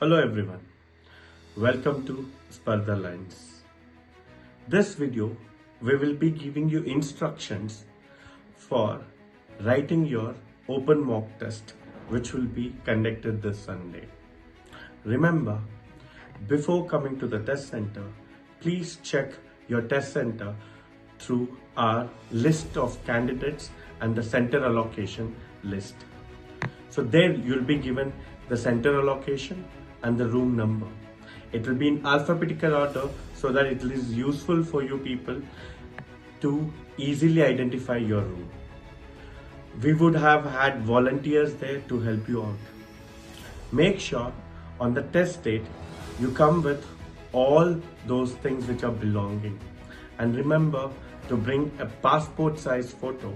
Hello everyone, welcome to Spardha Lines. This video we will be giving you instructions for writing your open mock test which will be conducted this Sunday. Remember, before coming to the test center, please check your test center through our list of candidates and the center allocation list. So there you'll be given the center allocation and the room number. It will be in alphabetical order so that it is useful for you people to easily identify your room. We would have had volunteers there to help you out. Make sure on the test date you come with all those things which are belonging, and remember to bring a passport size photo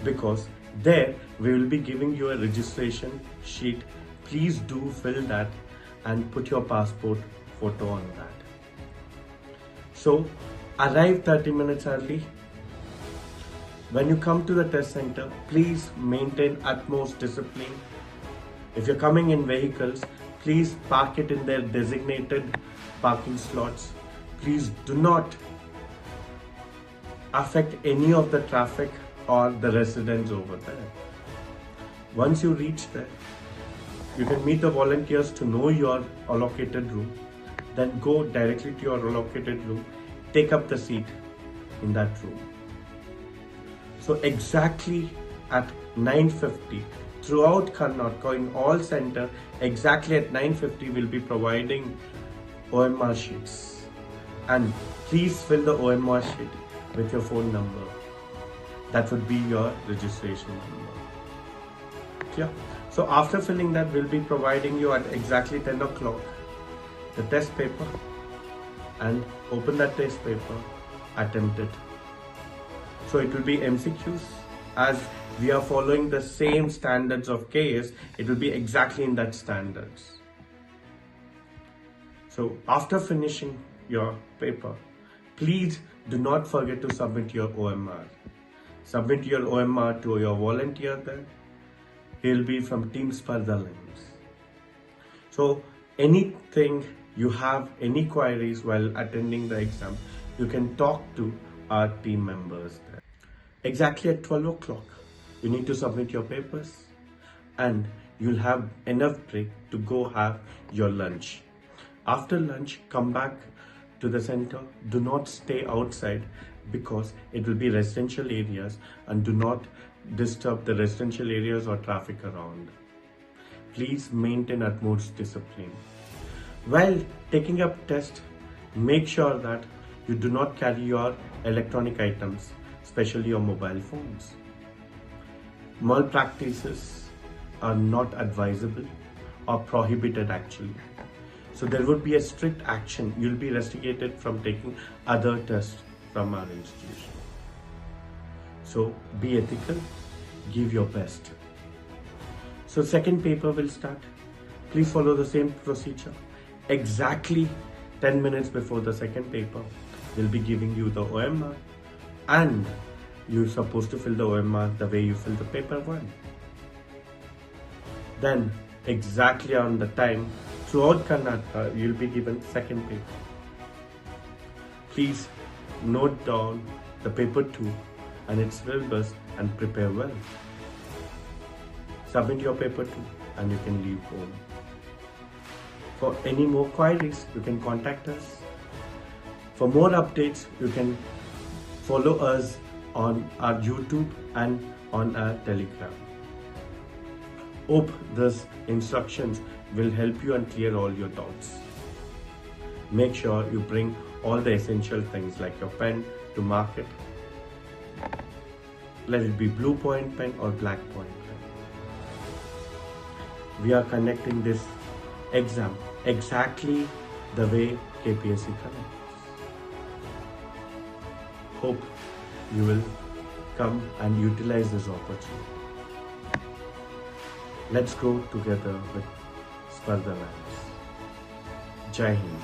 because there we will be giving you a registration sheet. Please do fill that and put your passport photo on that. So arrive 30 minutes early. When you come to the test center, please maintain utmost discipline. If you're coming in vehicles, please park it in their designated parking slots. Please do not affect any of the traffic or the residents over there. Once you reach there, you can meet the volunteers to know your allocated room, then go directly to your allocated room, take up the seat in that room. So exactly at 9:50, throughout Karnataka, in all center, exactly at 9:50 we'll be providing OMR sheets. And please fill the OMR sheet with your phone number. That would be your registration number. Clear? So after filling that, we'll be providing you at exactly 10 o'clock the test paper, and open that test paper, attempt it. So it will be MCQs. As we are following the same standards of KAS, it will be exactly in that standards. So after finishing your paper, please do not forget to submit your OMR. Submit your OMR to your volunteer there. He'll be from Team Spardha Lines. So anything you have, any queries while attending the exam, you can talk to our team members there. Exactly at 12 o'clock, you need to submit your papers and you'll have enough break to go have your lunch. After lunch, come back to the center. Do not stay outside because it will be residential areas, and do not disturb the residential areas or traffic around. Please maintain utmost discipline. While taking up test, make sure that you do not carry your electronic items, especially your mobile phones. Malpractices are not advisable or prohibited actually. So there would be a strict action. You'll be restricted from taking other tests from our institution. So be ethical, give your best. So second paper will start. Please follow the same procedure. Exactly 10 minutes before the second paper, we'll be giving you the OMR, and you're supposed to fill the OMR the way you fill the paper one. Then exactly on the time, throughout Karnataka, you'll be given second paper. Please note down the paper 2 and its syllabus and prepare well. Submit your paper 2 and you can leave home. For any more queries, you can contact us. For more updates, you can follow us on our YouTube and on our Telegram. Hope these instructions will help you and clear all your doubts. Make sure you bring all the essential things like your pen to mark it. Let it be blue point pen or black point pen. We are conducting this exam exactly the way KPSC conducts. Hope you will come and utilize this opportunity. Let's go together with Spardha Lines. Jai Hind.